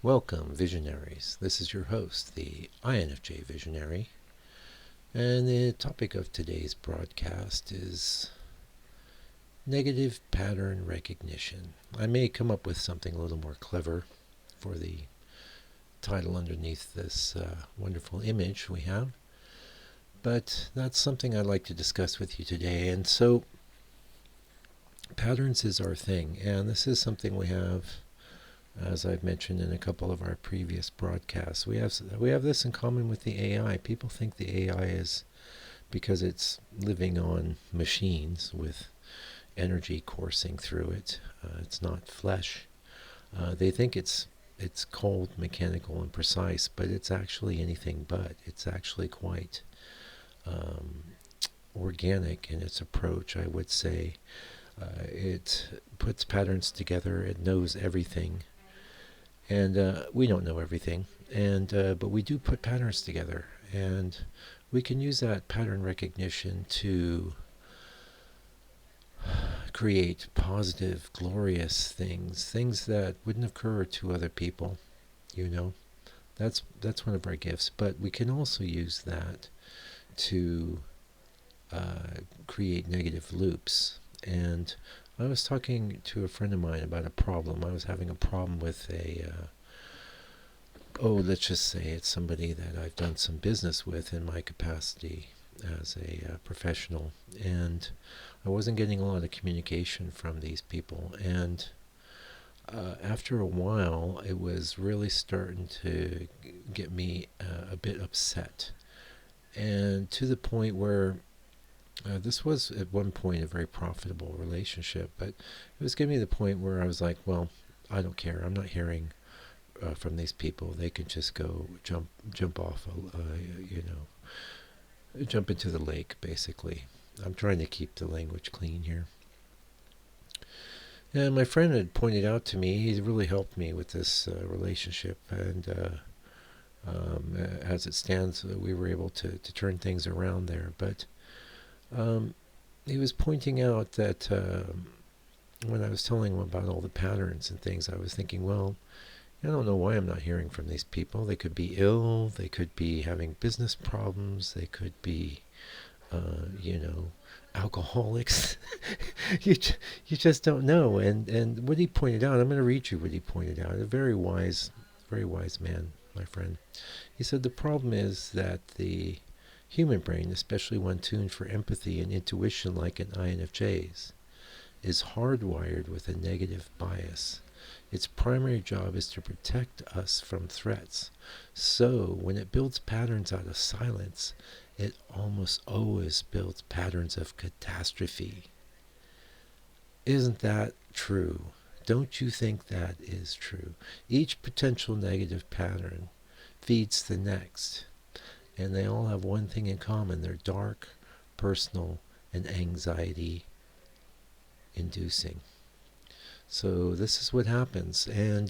Welcome, visionaries. This is your host, the INFJ Visionary, and the topic of today's broadcast is negative pattern recognition. I may come up with something a little more clever for the title underneath this wonderful image we have, but that's something I'd like to discuss with you today. And so, patterns is our thing, and this is something we have. As I've mentioned in a couple of our previous broadcasts, we have this in common with the AI. People think the AI is because it's living on machines with energy coursing through it. It's not flesh. They think it's cold, mechanical, and precise, but it's actually anything but. It's actually quite organic in its approach, I would say. It puts patterns together. It knows everything. And we don't know everything, but we do put patterns together, and we can use that pattern recognition to create positive, glorious things that wouldn't occur to other people. That's one of our gifts. But we can also use that to create negative loops. And I was talking to a friend of mine about a problem. I was having a problem with let's just say it's somebody that I've done some business with in my capacity as a professional. And I wasn't getting a lot of communication from these people. And after a while, it was really starting to get me a bit upset. And to the point where this was at one point a very profitable relationship, but it was getting me to the point where I was like, well, I don't care. I'm not hearing from these people. They can just go jump off, jump into the lake, basically. I'm trying to keep the language clean here. And my friend had pointed out to me, he really helped me with this relationship, and as it stands, we were able to turn things around there. But he was pointing out that when I was telling him about all the patterns and things, I was thinking, well, I don't know why I'm not hearing from these people. They could be ill, they could be having business problems, they could be, alcoholics. you just don't know. And what he pointed out, I'm going to read you what he pointed out. A very wise man, my friend. He said the problem is that the human brain, especially one tuned for empathy and intuition like an INFJ's, is hardwired with a negative bias. Its primary job is to protect us from threats. So, when it builds patterns out of silence, it almost always builds patterns of catastrophe. Isn't that true? Don't you think that is true? Each potential negative pattern feeds the next. And they all have one thing in common. They're dark, personal, and anxiety-inducing. So this is what happens. And,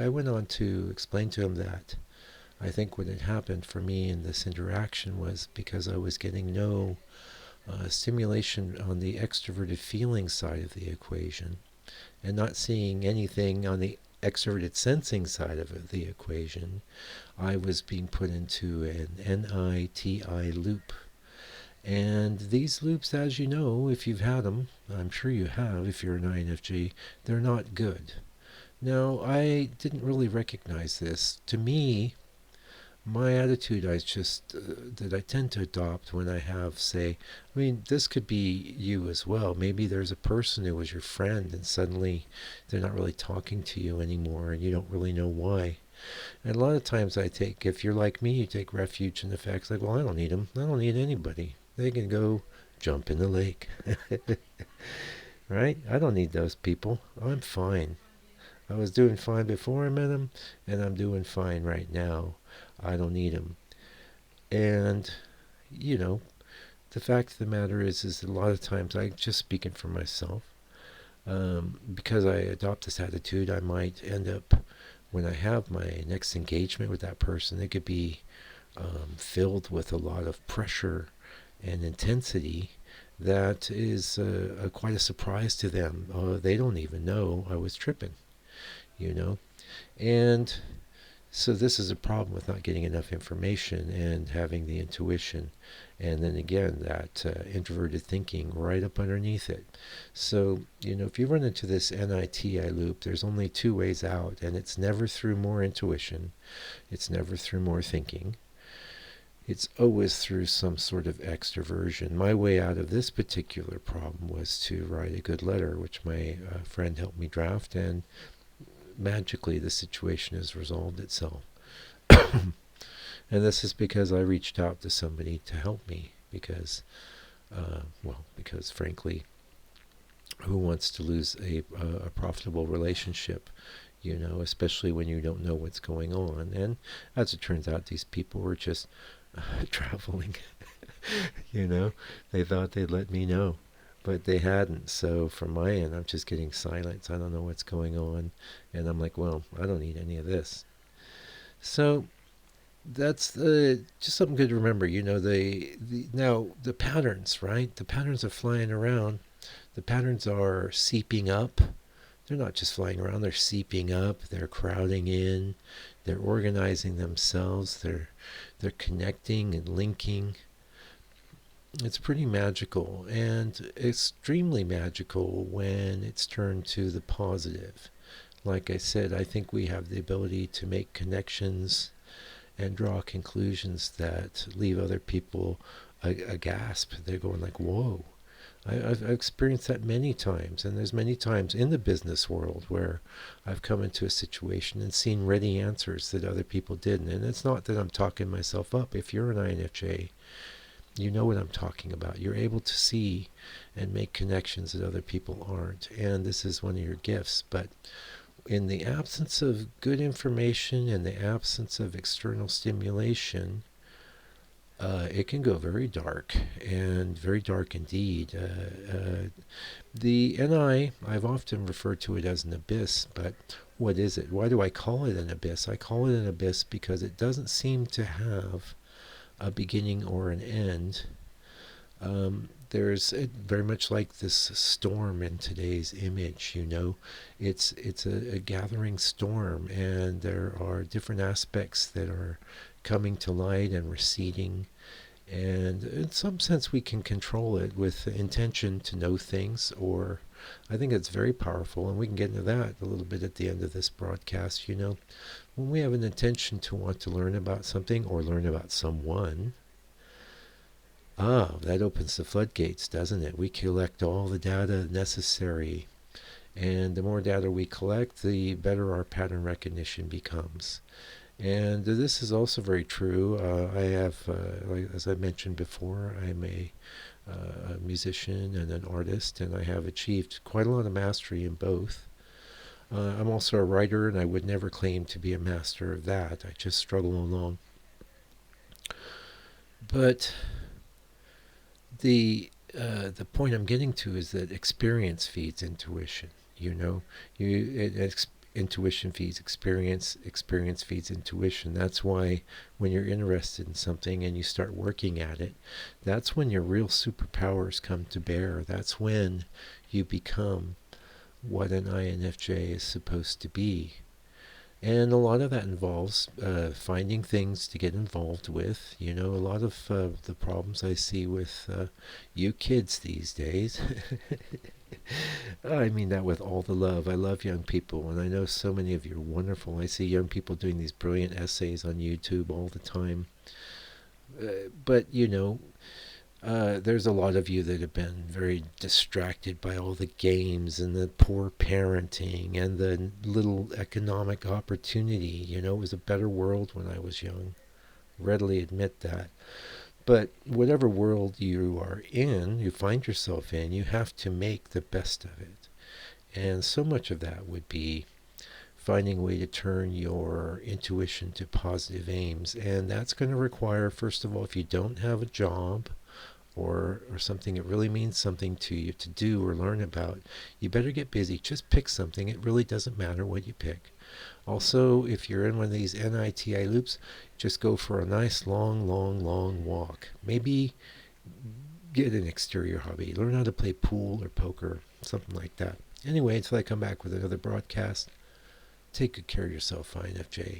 I went on to explain to him that I think what had happened for me in this interaction was because I was getting no stimulation on the extroverted feeling side of the equation and not seeing anything on the extroverted sensing side of the equation. I was being put into an NITI loop. And these loops, as you know, if you've had them, I'm sure you have if you're an INFJ, they're not good. Now, I didn't really recognize this. To me, my attitude that I tend to adopt when I have, say, this could be you as well. Maybe there's a person who was your friend and suddenly they're not really talking to you anymore and you don't really know why. And a lot of times if you're like me, you take refuge in the facts like, well, I don't need them. I don't need anybody. They can go jump in the lake. Right? I don't need those people. I'm fine. I was doing fine before I met them, and I'm doing fine right now. I don't need them. And, the fact of the matter is a lot of times, I'm just speaking for myself, because I adopt this attitude, I might end up, when I have my next engagement with that person, it could be filled with a lot of pressure and intensity that is quite a surprise to them. They don't even know I was tripping, you know. And so this is a problem with not getting enough information and having the intuition. And then again, that introverted thinking right up underneath it. So, if you run into this NITI loop, there's only two ways out, and it's never through more intuition. It's never through more thinking. It's always through some sort of extroversion. My way out of this particular problem was to write a good letter, which my friend helped me draft, and magically the situation has resolved itself. And this is because I reached out to somebody to help me because frankly, who wants to lose a profitable relationship, especially when you don't know what's going on? And as it turns out, these people were just traveling, they thought they'd let me know, but they hadn't. So from my end, I'm just getting silence. I don't know what's going on. And I'm like, well, I don't need any of this. So that's just something good to remember. Now the patterns, right? The patterns are flying around. The patterns are seeping up. They're not just flying around. They're seeping up. They're crowding in. They're organizing themselves. They're connecting and linking. It's pretty magical, and extremely magical when it's turned to the positive. Like I said, I think we have the ability to make connections and draw conclusions that leave other people aghast. They're going like, whoa. I've experienced that many times, and there's many times in the business world where I've come into a situation and seen ready answers that other people didn't. And it's not that I'm talking myself up. If you're an INFJ, you know what I'm talking about. You're able to see and make connections that other people aren't, and this is one of your gifts. But in the absence of good information, in the absence of external stimulation, it can go very dark, and very dark indeed. The NI, I've often referred to it as an abyss, but what is it? Why do I call it an abyss? I call it an abyss because it doesn't seem to have a beginning or an end. There's very much like this storm in today's image. It's a gathering storm, and there are different aspects that are coming to light and receding. And in some sense, we can control it with the intention to know things, or I think it's very powerful, and we can get into that a little bit at the end of this broadcast. When we have an intention to want to learn about something or learn about someone, that opens the floodgates, doesn't it? We collect all the data necessary, and the more data we collect, the better our pattern recognition becomes. And this is also very true. I have, as I mentioned before, I'm a musician and an artist, and I have achieved quite a lot of mastery in both. I'm also a writer, and I would never claim to be a master of that. I just struggle along. But the point I'm getting to is that experience feeds intuition. Intuition feeds experience. Experience feeds intuition. That's why when you're interested in something and you start working at it, that's when your real superpowers come to bear. That's when you become what an INFJ is supposed to be. And a lot of that involves finding things to get involved with. A lot of the problems I see with you kids these days. I mean that with all the love. I love young people, and I know so many of you are wonderful. I see young people doing these brilliant essays on YouTube all the time. But there's a lot of you that have been very distracted by all the games and the poor parenting and the little economic opportunity. It was a better world when I was young. Readily admit that. But whatever world you are in, you find yourself in, you have to make the best of it. And so much of that would be finding a way to turn your intuition to positive aims. And that's going to require, first of all, if you don't have a job, or something that really means something to you to do or learn about, you better get busy. Just pick something. It really doesn't matter what you pick. Also, if you're in one of these NITI loops, just go for a nice long walk. Maybe get an exterior hobby. Learn how to play pool or poker, something like that. Anyway, until I come back with another broadcast, Take good care of yourself, INFJ.